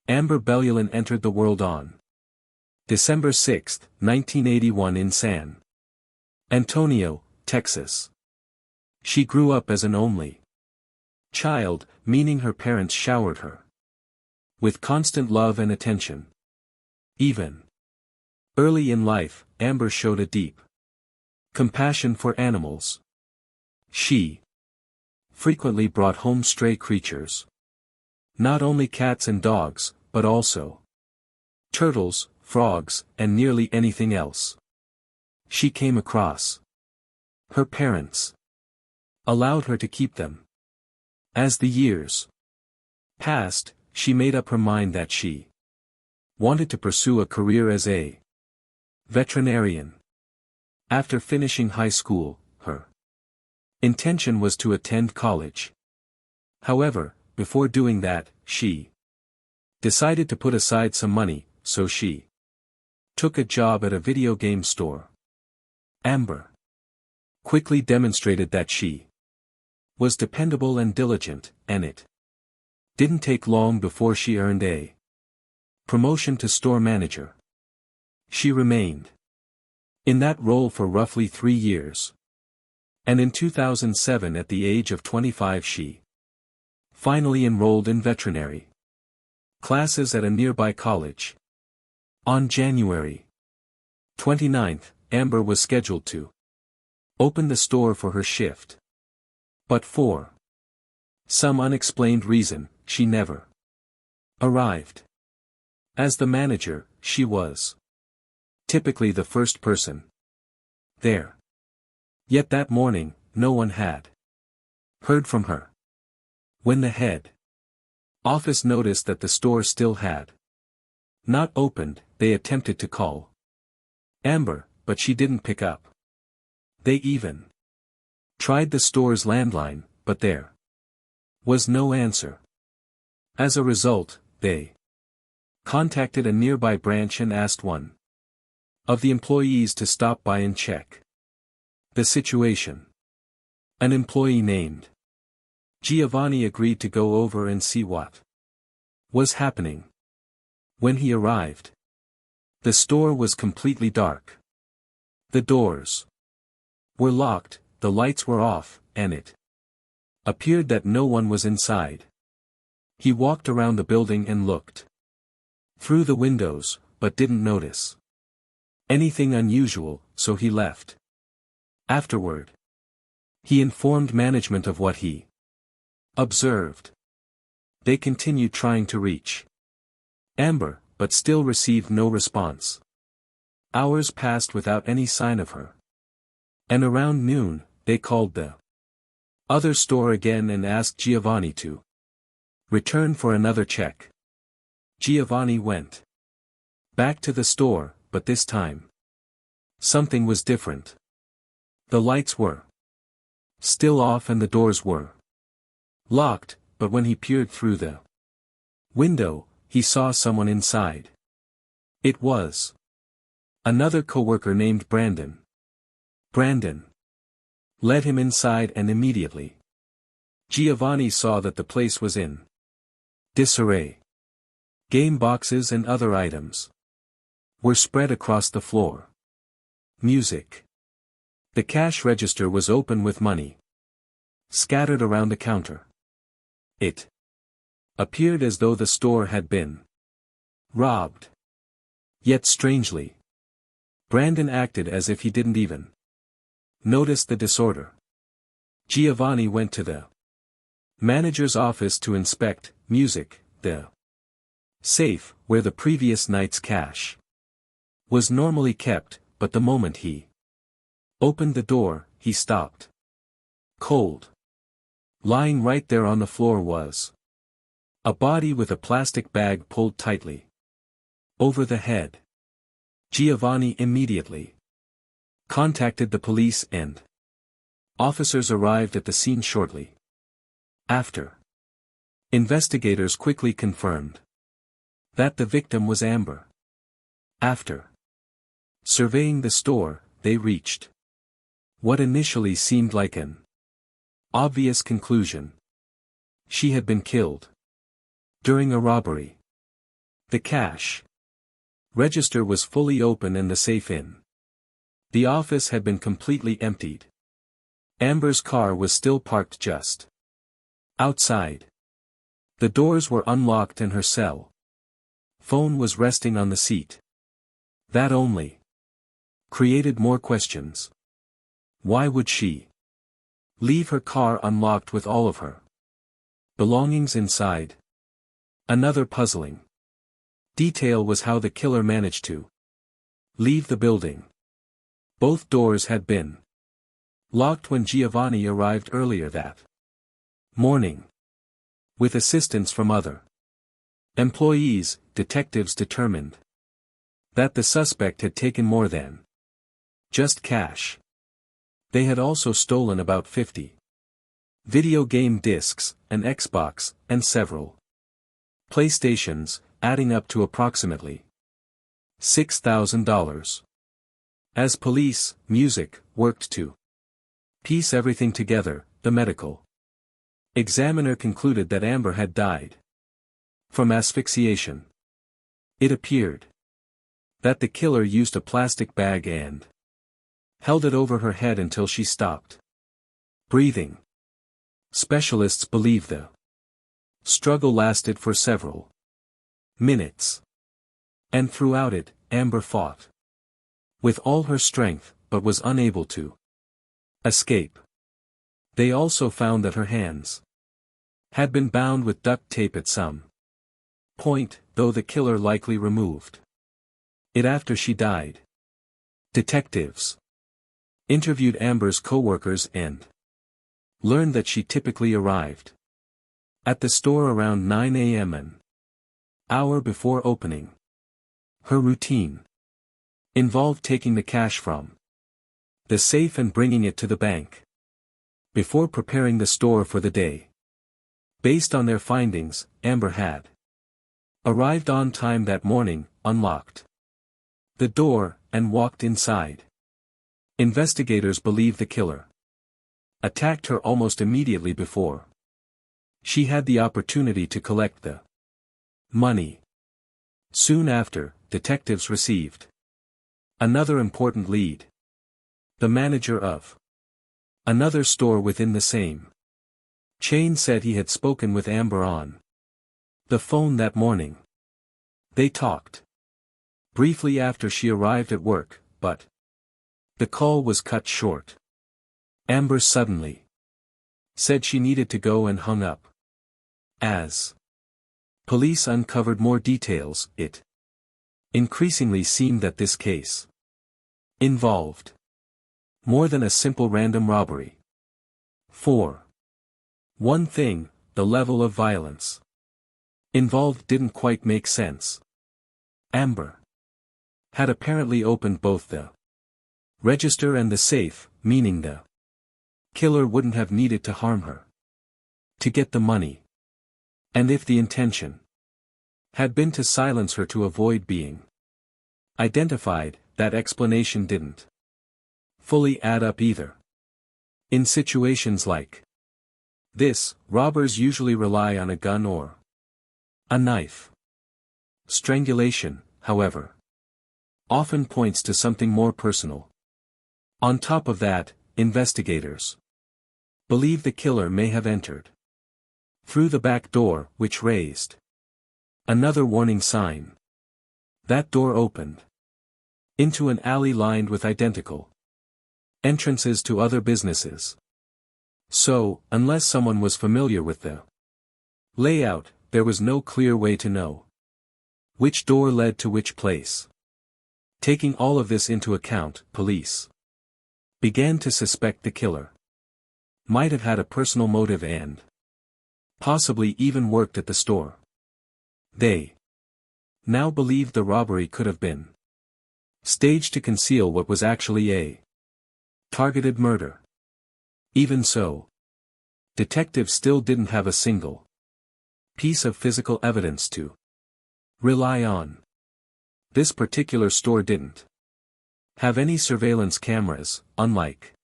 Amber Belulin entered the world on December 6, 1981 in San Antonio, Texas. She grew up as an only child, meaning her parents showered her with constant love and attention. Even early in life, Amber showed a deep compassion for animals. She frequently brought home stray creatures. Not only cats and dogs, but also turtles, frogs, and nearly anything else she came across. Her parents allowed her to keep them. As the years passed, she made up her mind that she wanted to pursue a career as a veterinarian. After finishing high school, her intention was to attend college. However, before doing that, she decided to put aside some money, so she took a job at a video game store. Amber quickly demonstrated that she was dependable and diligent, and it didn't take long before she earned a promotion to store manager. She remained in that role for roughly 3 years. And in 2007, at the age of 25, she finally enrolled in veterinary classes at a nearby college. On January 29, Amber was scheduled to open the store for her shift. But for some unexplained reason, she never arrived. As the manager, she was typically the first person there. Yet that morning, no one had heard from her. When the head office noticed that the store still had not opened, they attempted to call Amber, but she didn't pick up. They even tried the store's landline, but there was no answer. As a result, they contacted a nearby branch and asked one of the employees to stop by and check the situation. An employee named Giovanni agreed to go over and see what was happening. When he arrived, the store was completely dark. The doors were locked, the lights were off, and it appeared that no one was inside. He walked around the building and looked through the windows, but didn't notice anything unusual, so he left. Afterward, he informed management of what he observed. They continued trying to reach Amber, but still received no response. Hours passed without any sign of her. And around noon, they called the other store again and asked Giovanni to return for another check. Giovanni went back to the store, but this time something was different. The lights were still off and the doors were locked, but when he peered through the window, he saw someone inside. It was another coworker named Brandon. Brandon led him inside, and immediately Giovanni saw that the place was in disarray. Game boxes and other items were spread across the floor. Music. The cash register was open with money scattered around the counter. It appeared as though the store had been robbed. Yet strangely, Brandon acted as if he didn't even notice the disorder. Giovanni went to the manager's office to inspect the safe where the previous night's cash was normally kept, but the moment he opened the door, he stopped. Cold. Lying right there on the floor was a body with a plastic bag pulled tightly over the head. Giovanni immediately contacted the police, and officers arrived at the scene shortly after. Investigators quickly confirmed that the victim was Amber. After surveying the store, they reached what initially seemed like an obvious conclusion. She had been killed during a robbery. The cash register was fully open and the safe in. The office had been completely emptied. Amber's car was still parked just outside. The doors were unlocked and her cell phone was resting on the seat. That only created more questions. Why would she leave her car unlocked with all of her belongings inside? Another puzzling detail was how the killer managed to leave the building. Both doors had been locked when Giovanni arrived earlier that morning. With assistance from other employees, detectives determined that the suspect had taken more than just cash. They had also stolen about 50 video game discs, an Xbox, and several PlayStations, adding up to approximately $6,000. As police, music, worked to piece everything together, the medical examiner concluded that Amber had died from asphyxiation. It appeared that the killer used a plastic bag and held it over her head until she stopped breathing. Specialists believe the struggle lasted for several minutes. And throughout it, Amber fought with all her strength, but was unable to escape. They also found that her hands had been bound with duct tape at some point, though the killer likely removed it after she died. Detectives interviewed Amber's coworkers and learned that she typically arrived at the store around 9 a.m. an hour before opening. Her routine involved taking the cash from the safe and bringing it to the bank before preparing the store for the day. Based on their findings, Amber had arrived on time that morning, unlocked the door, and walked inside. Investigators believe the killer attacked her almost immediately before she had the opportunity to collect the money. Soon after, detectives received another important lead. The manager of another store within the same chain said he had spoken with Amber on the phone that morning. They talked briefly after she arrived at work, but the call was cut short. Amber suddenly said she needed to go and hung up. As police uncovered more details, it increasingly seemed that this case involved more than a simple random robbery. 4. One thing, the level of violence involved didn't quite make sense. Amber had apparently opened both the register and the safe, meaning the killer wouldn't have needed to harm her to get the money. And if the intention had been to silence her to avoid being identified, that explanation didn't fully add up either. In situations like this, robbers usually rely on a gun or a knife. Strangulation, however, often points to something more personal. On top of that, investigators believe the killer may have entered through the back door, which raised another warning sign. That door opened into an alley lined with identical entrances to other businesses. So, unless someone was familiar with the layout, there was no clear way to know which door led to which place. Taking all of this into account, police began to suspect the killer might have had a personal motive and possibly even worked at the store. They now believed the robbery could have been staged to conceal what was actually a targeted murder. Even so, detectives still didn't have a single piece of physical evidence to rely on. This particular store didn't have any surveillance cameras, unlike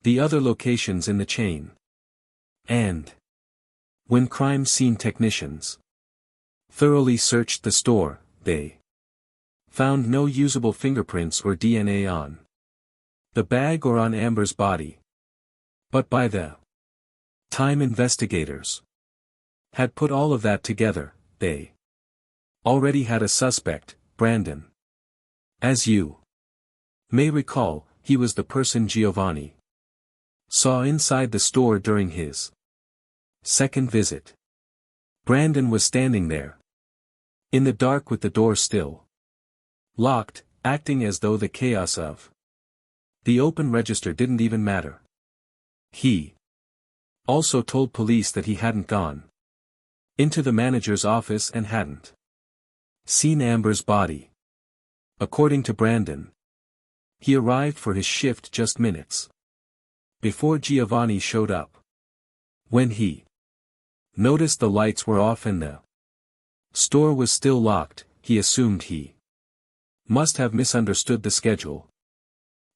the other locations in the chain. And when crime scene technicians thoroughly searched the store. They found no usable fingerprints or DNA on the bag or on Amber's body. But by the time investigators had put all of that together, they already had a suspect, Brandon. As you may recall, he was the person Giovanni saw inside the store during his second visit. Brandon was standing there in the dark with the door still locked, acting as though the chaos of the open register didn't even matter. He also told police that he hadn't gone into the manager's office and hadn't seen Amber's body. According to Brandon, he arrived for his shift just minutes before Giovanni showed up. When he noticed the lights were off and the store was still locked, he assumed he must have misunderstood the schedule.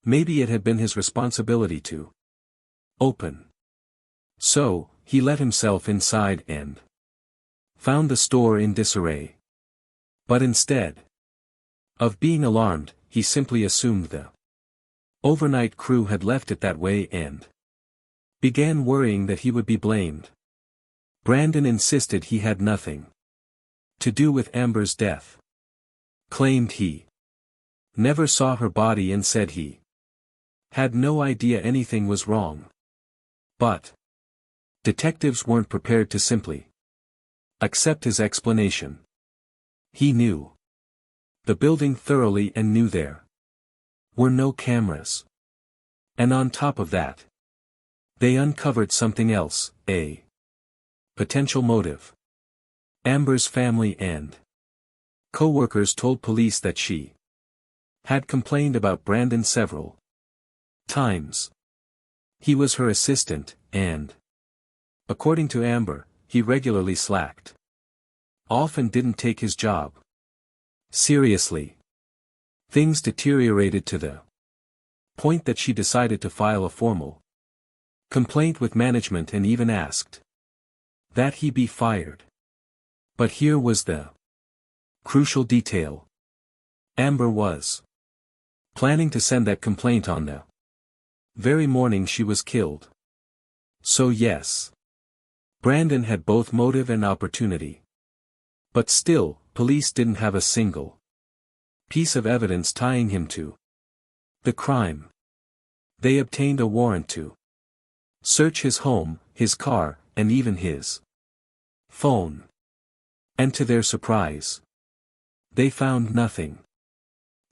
Maybe it had been his responsibility to open. So, he let himself inside and found the store in disarray. But instead of being alarmed, he simply assumed the overnight crew had left it that way and began worrying that he would be blamed. Brandon insisted he had nothing to do with Amber's death. Claimed he never saw her body and said he had no idea anything was wrong. But detectives weren't prepared to simply accept his explanation. He knew the building thoroughly and knew there were no cameras. And on top of that, they uncovered something else, a potential motive. Amber's family and coworkers told police that she had complained about Brandon several times. He was her assistant, and according to Amber, he regularly slacked off and didn't take his job seriously. Things deteriorated to the point that she decided to file a formal complaint with management and even asked that he be fired. But here was the crucial detail. Amber was planning to send that complaint on the very morning she was killed. So yes, Brandon had both motive and opportunity. But still, police didn't have a single piece of evidence tying him to the crime. They obtained a warrant to search his home, his car, and even his phone. And to their surprise, they found nothing.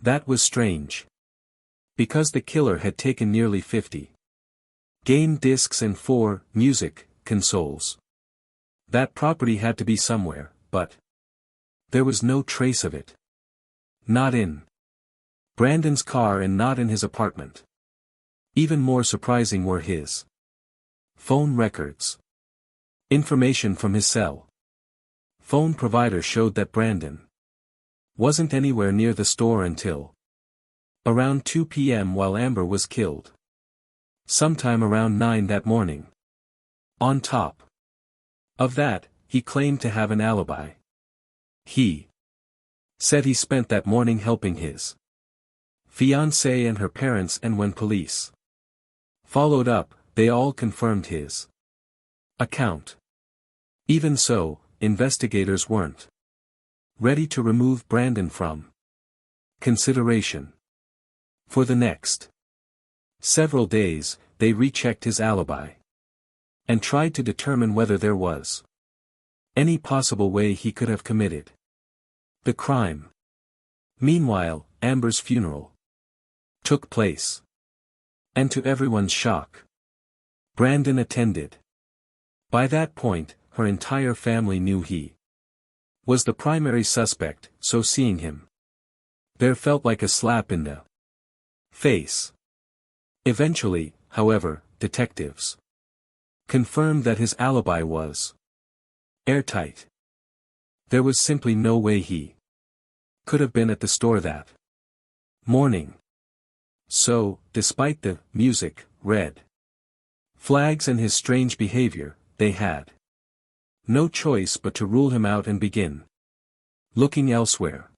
That was strange. Because the killer had taken nearly 50 game discs and 4 music consoles. That property had to be somewhere, but there was no trace of it. Not in Brandon's car and not in his apartment. Even more surprising were his phone records. Information from his cell phone provider showed that Brandon wasn't anywhere near the store until around 2 p.m. while Amber was killed. Sometime around 9 that morning. On top of that, he claimed to have an alibi. He said he spent that morning helping his fiancée and her parents, and when police followed up, they all confirmed his account. Even so, investigators weren't ready to remove Brandon from consideration. For the next several days, they rechecked his alibi and tried to determine whether there was any possible way he could have committed the crime. Meanwhile, Amber's funeral took place. And to everyone's shock, Brandon attended. By that point, her entire family knew he was the primary suspect, so seeing him there felt like a slap in the face. Eventually, however, detectives confirmed that his alibi was airtight. There was simply no way he could have been at the store that morning. So, despite the music, red flags and his strange behavior, they had no choice but to rule him out and begin looking elsewhere.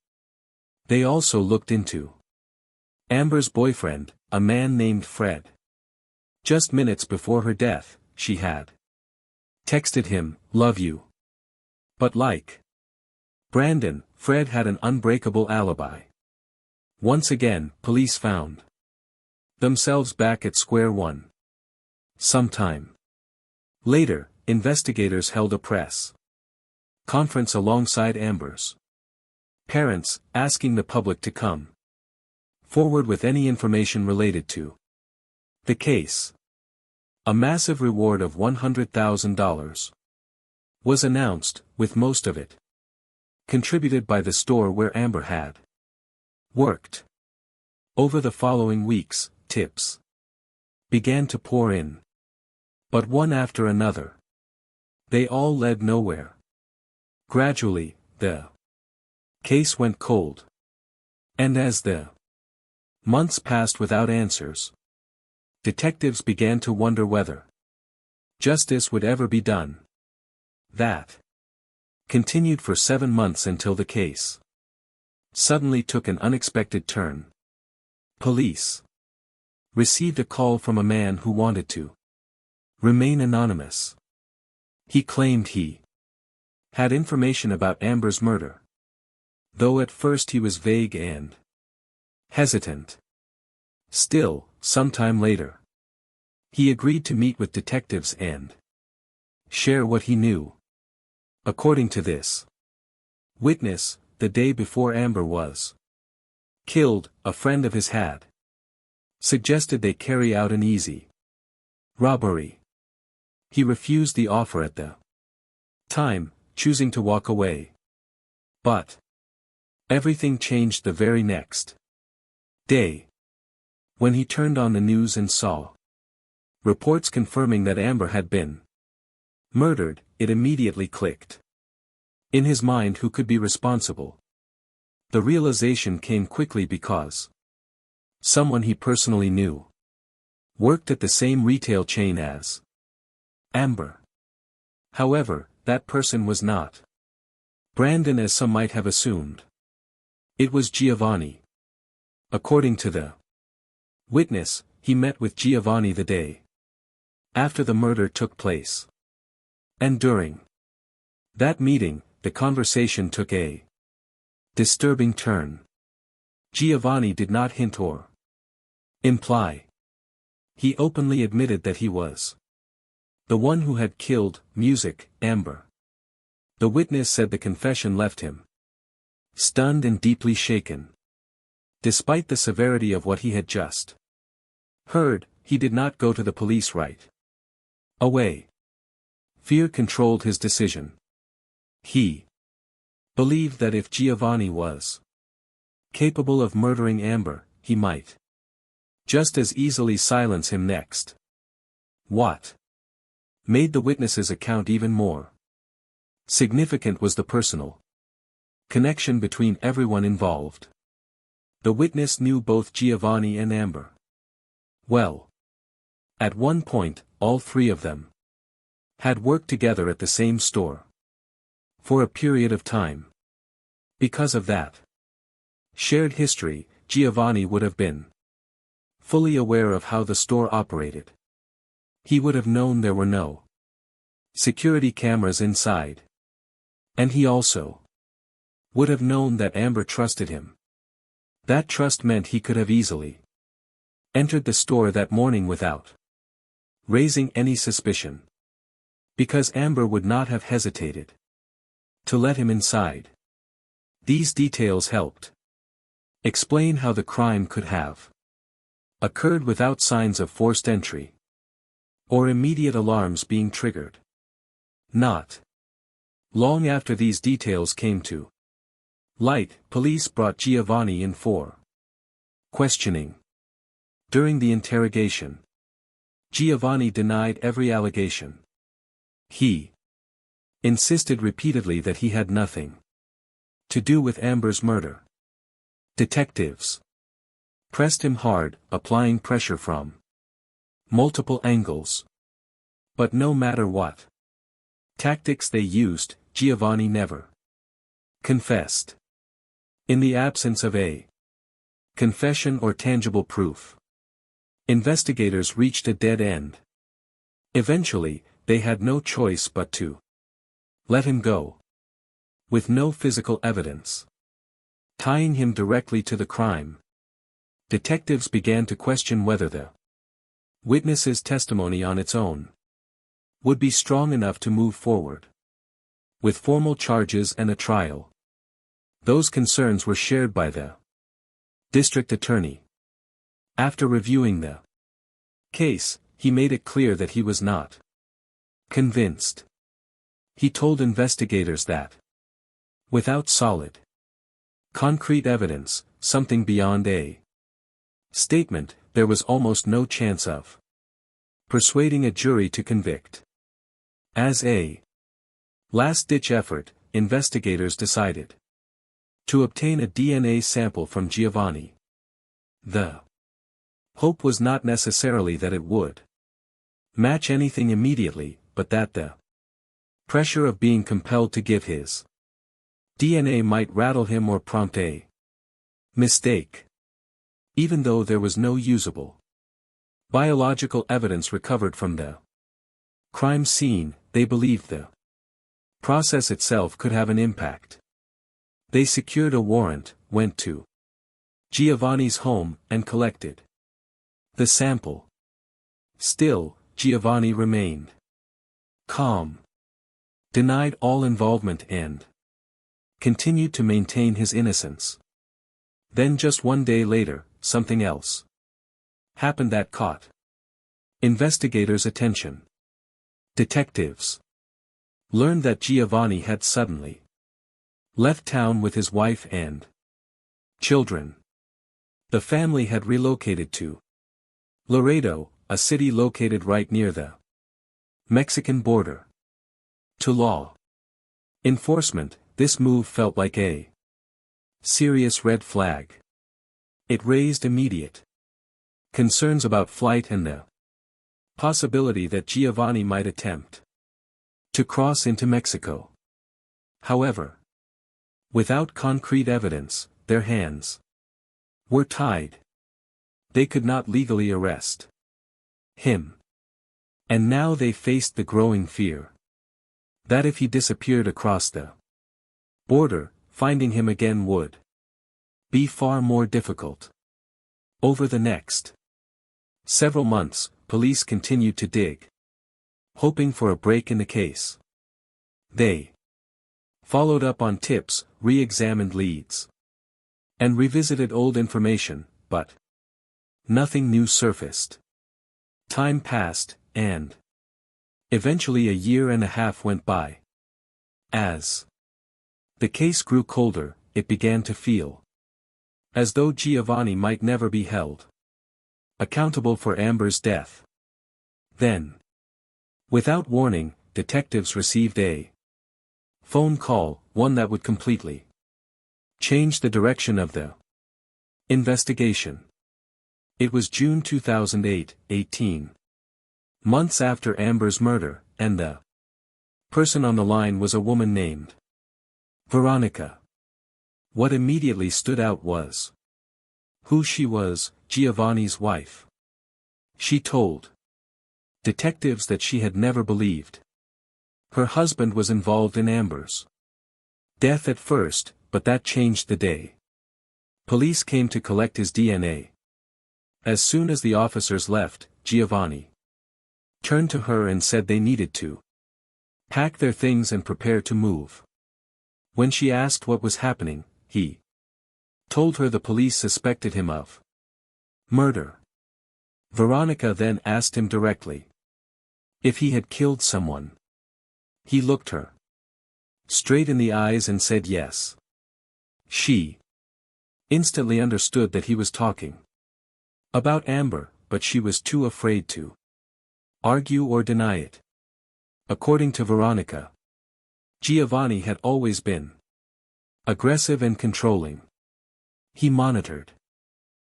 They also looked into Amber's boyfriend, a man named Fred. Just minutes before her death, she had texted him, "Love you." But like Brandon, Fred had an unbreakable alibi. Once again, police found themselves back at square one. Sometime later, investigators held a press conference alongside Amber's parents, asking the public to come forward with any information related to the case. A massive reward of $100,000 was announced, with most of it contributed by the store where Amber had worked. Over the following weeks, tips began to pour in. But one after another. They all led nowhere. Gradually, the case went cold. And as the months passed without answers, detectives began to wonder whether justice would ever be done. That continued for 7 months until the case suddenly took an unexpected turn. Police received a call from a man who wanted to remain anonymous. He claimed he had information about Amber's murder, though at first he was vague and hesitant. Still, sometime later, he agreed to meet with detectives and share what he knew. According to this witness, the day before Amber was killed, a friend of his had suggested they carry out an easy robbery. He refused the offer at the time, choosing to walk away. But everything changed the very next day, when he turned on the news and saw reports confirming that Amber had been murdered. It immediately clicked in his mind who could be responsible. The realization came quickly because someone he personally knew worked at the same retail chain as Amber. However, that person was not Brandon as some might have assumed. It was Giovanni. According to the witness, he met with Giovanni the day after the murder took place. And during that meeting, the conversation took a disturbing turn. Giovanni did not hint or imply. He openly admitted that he was the one who had killed Amber. The witness said the confession left him stunned and deeply shaken. Despite the severity of what he had just heard, he did not go to the police right away. Fear controlled his decision. He believed that if Giovanni was capable of murdering Amber, he might just as easily silence him next. What made the witness's account even more significant was the personal connection between everyone involved. The witness knew both Giovanni and Amber well. At one point, all three of them had worked together at the same store for a period of time. Because of that shared history, Giovanni would have been fully aware of how the store operated. He would have known there were no security cameras inside. And he also would have known that Amber trusted him. That trust meant he could have easily entered the store that morning without raising any suspicion. Because Amber would not have hesitated to let him inside. These details helped explain how the crime could have occurred without signs of forced entry or immediate alarms being triggered. Not long after these details came to light, police brought Giovanni in for questioning. During the interrogation, Giovanni denied every allegation. He insisted repeatedly that he had nothing to do with Amber's murder. Detectives pressed him hard, applying pressure from multiple angles. But no matter what tactics they used, Giovanni never Confessed. In the absence of a confession or tangible proof, investigators reached a dead end. Eventually, they had no choice but to let him go. With no physical evidence tying him directly to the crime, detectives began to question whether the witness's testimony on its own would be strong enough to move forward with formal charges and a trial. Those concerns were shared by the district attorney. After reviewing the case, he made it clear that he was not convinced. He told investigators that without solid, concrete evidence, something beyond a statement, there was almost no chance of persuading a jury to convict. As a last-ditch effort, investigators decided to obtain a DNA sample from Giovanni. The hope was not necessarily that it would match anything immediately, but that the pressure of being compelled to give his DNA might rattle him or prompt a mistake. Even though there was no usable biological evidence recovered from the crime scene, they believed the process itself could have an impact. They secured a warrant, went to Giovanni's home, and collected the sample. Still, Giovanni remained calm, denied all involvement and continued to maintain his innocence. Then just one day later, something else happened that caught investigators' attention. Detectives learned that Giovanni had suddenly left town with his wife and children. The family had relocated to Laredo, a city located right near the Mexican border. To law enforcement, this move felt like a serious red flag. It raised immediate concerns about flight and the possibility that Giovanni might attempt to cross into Mexico. However, without concrete evidence, their hands were tied. They could not legally arrest him. And now they faced the growing fear that if he disappeared across the border, finding him again would be far more difficult. Over the next several months, police continued to dig, hoping for a break in the case. They followed up on tips, re-examined leads, and revisited old information, but nothing new surfaced. Time passed, and eventually a year and a half went by. As the case grew colder, it began to feel as though Giovanni might never be held accountable for Amber's death. Then, without warning, detectives received a phone call, one that would completely change the direction of the investigation. It was June 2008, 18 months after Amber's murder, and the person on the line was a woman named Veronica. What immediately stood out was who she was, Giovanni's wife. She told detectives that she had never believed her husband was involved in Amber's death at first, but that changed the day police came to collect his DNA. As soon as the officers left, Giovanni turned to her and said they needed to pack their things and prepare to move. When she asked what was happening, he told her the police suspected him of murder. Veronica then asked him directly if he had killed someone. He looked her straight in the eyes and said yes. She instantly understood that he was talking about Amber, but she was too afraid to argue or deny it. According to Veronica, Giovanni had always been aggressive and controlling. He monitored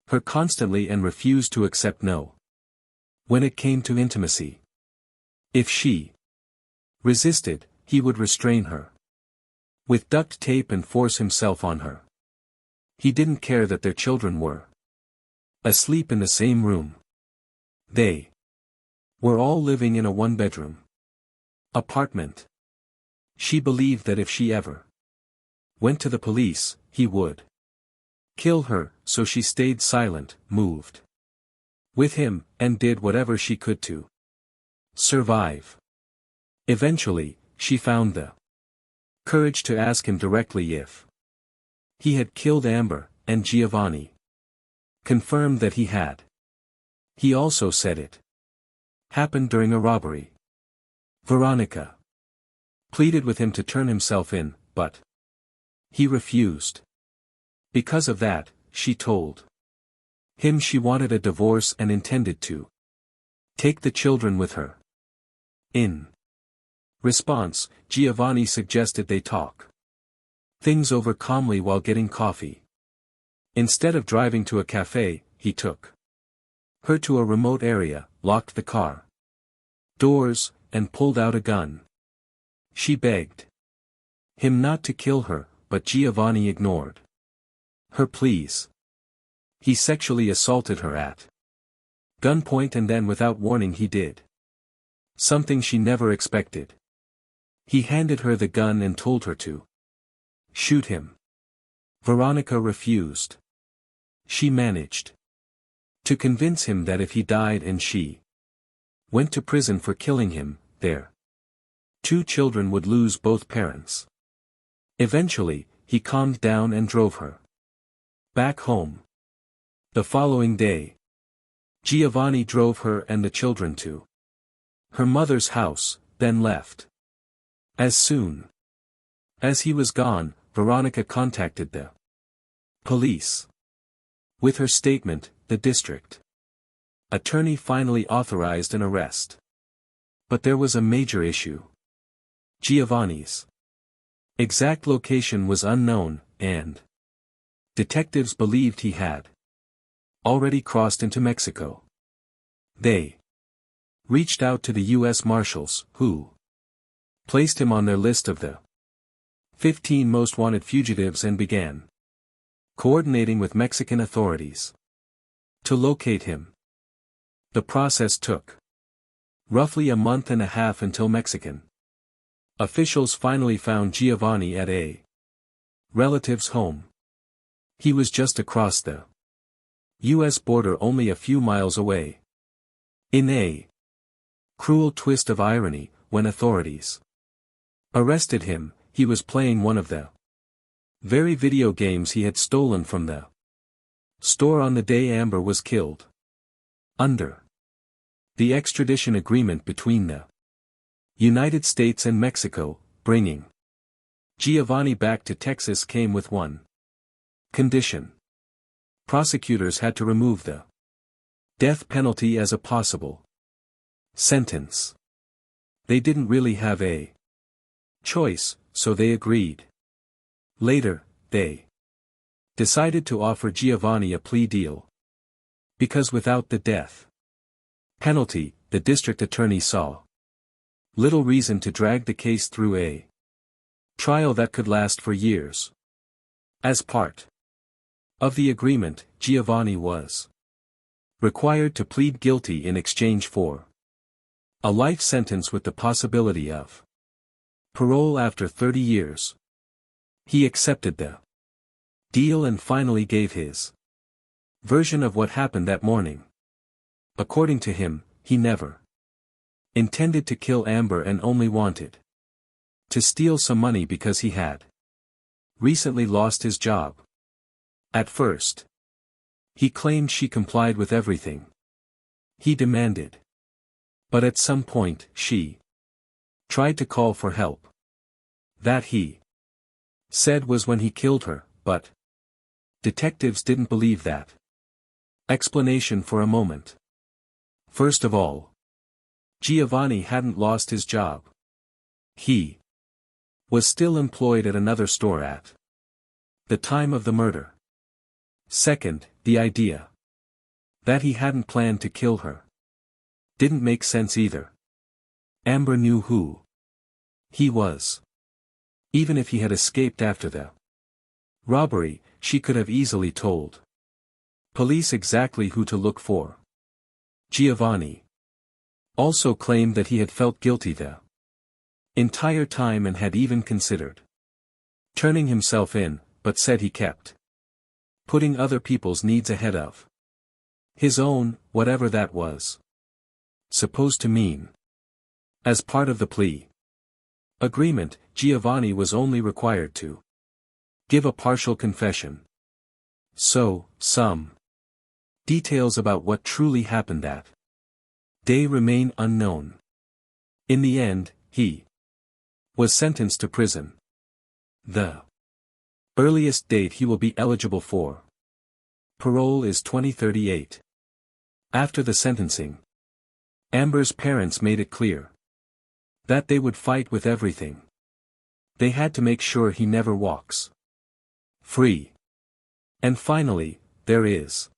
her constantly and refused to accept no when it came to intimacy. If she resisted, he would restrain her. with duct tape and force himself on her. He didn't care that their children were asleep in the same room. They were all living in a one-bedroom apartment. She believed that if she ever went to the police, he would kill her, so she stayed silent, moved with him, and did whatever she could to survive. Eventually, she found the courage to ask him directly if he had killed Amber, and Giovanni confirmed that he had. He also said it happened during a robbery. Veronica pleaded with him to turn himself in, but he refused. Because of that, she told him she wanted a divorce and intended to take the children with her. In response, Giovanni suggested they talk things over calmly while getting coffee. Instead of driving to a cafe, he took her to a remote area, locked the car doors, and pulled out a gun. She begged him not to kill her, but Giovanni ignored her pleas. He sexually assaulted her at gunpoint, and then without warning he did something she never expected. He handed her the gun and told her to shoot him. Veronica refused. She managed to convince him that if he died and she went to prison for killing him, their 2 children would lose both parents. Eventually, he calmed down and drove her back home. The following day, Giovanni drove her and the children to her mother's house, then left. As soon as he was gone, Veronica contacted the police. With her statement, the district attorney finally authorized an arrest. But there was a major issue. Giovanni's exact location was unknown, and detectives believed he had already crossed into Mexico. They reached out to the U.S. Marshals, who placed him on their list of the 15 most wanted fugitives and began coordinating with Mexican authorities to locate him. The process took roughly a month and a half until Mexican officials finally found Giovanni at a relative's home. He was just across the U.S. border, only a few miles away. In a cruel twist of irony, when authorities arrested him, he was playing one of the very video games he had stolen from the store on the day Amber was killed. Under the extradition agreement between the United States and Mexico, bringing Giovanni back to Texas came with one condition. Prosecutors had to remove the death penalty as a possible sentence. They didn't really have a choice, so they agreed. Later, they decided to offer Giovanni a plea deal. Because without the death penalty, the district attorney saw little reason to drag the case through a trial that could last for years. As part of the agreement, Giovanni was required to plead guilty in exchange for a life sentence with the possibility of parole after 30 years. He accepted the deal and finally gave his version of what happened that morning. According to him, he never intended to kill Amber and only wanted to steal some money because he had recently lost his job. At first, he claimed she complied with everything he demanded. But at some point, she tried to call for help. That, he said, was when he killed her, but detectives didn't believe that explanation for a moment. First of all, Giovanni hadn't lost his job. He was still employed at another store at the time of the murder. Second, the idea that he hadn't planned to kill her didn't make sense either. Amber knew who he was. Even if he had escaped after the robbery, she could have easily told police exactly who to look for. Giovanni also claimed that he had felt guilty the entire time and had even considered turning himself in, but said he kept putting other people's needs ahead of his own, whatever that was supposed to mean. As part of the plea agreement, Giovanni was only required to give a partial confession. So, some details about what truly happened that day remain unknown. In the end, he was sentenced to prison. The earliest date he will be eligible for parole is 2038. After the sentencing, Amber's parents made it clear that they would fight with everything. They had to make sure he never walks free. And finally, there is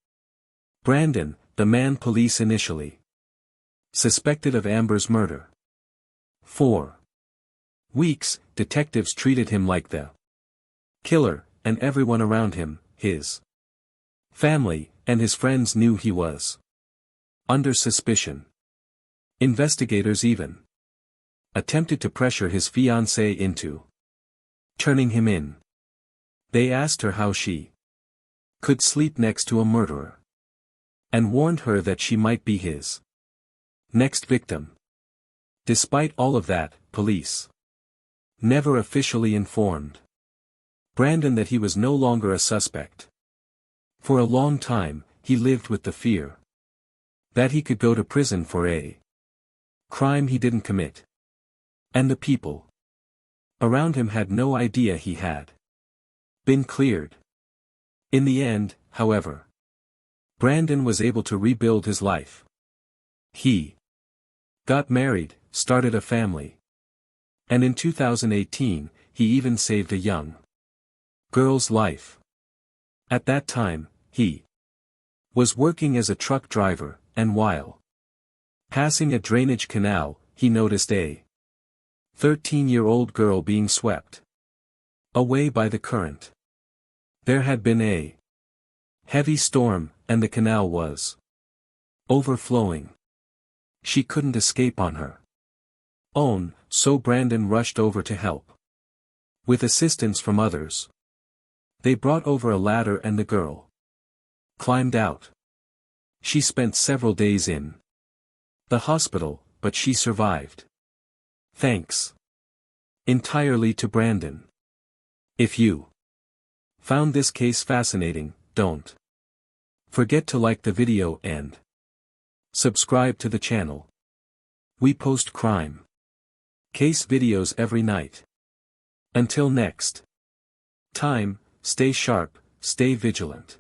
Brandon, the man police initially suspected of Amber's murder. For weeks, detectives treated him like the killer, and everyone around him, his family, and his friends knew he was under suspicion. Investigators even attempted to pressure his fiancée into turning him in. They asked her how she could sleep next to a murderer, and warned her that she might be his next victim. Despite all of that, police never officially informed Brandon that he was no longer a suspect. For a long time, he lived with the fear that he could go to prison for a crime he didn't commit. And the people around him had no idea he had been cleared. In the end, however, Brandon was able to rebuild his life. He got married, started a family. And in 2018, he even saved a young girl's life. At that time, he was working as a truck driver, and while passing a drainage canal, he noticed a 13-year-old girl being swept away by the current. There had been a heavy storm, and the canal was overflowing. She couldn't escape on her own, so Brandon rushed over to help. With assistance from others, they brought over a ladder and the girl climbed out. She spent several days in the hospital, but she survived. Thanks entirely to Brandon. If you found this case fascinating, don't forget to like the video and subscribe to the channel. We post crime case videos every night. Until next time, stay sharp, stay vigilant.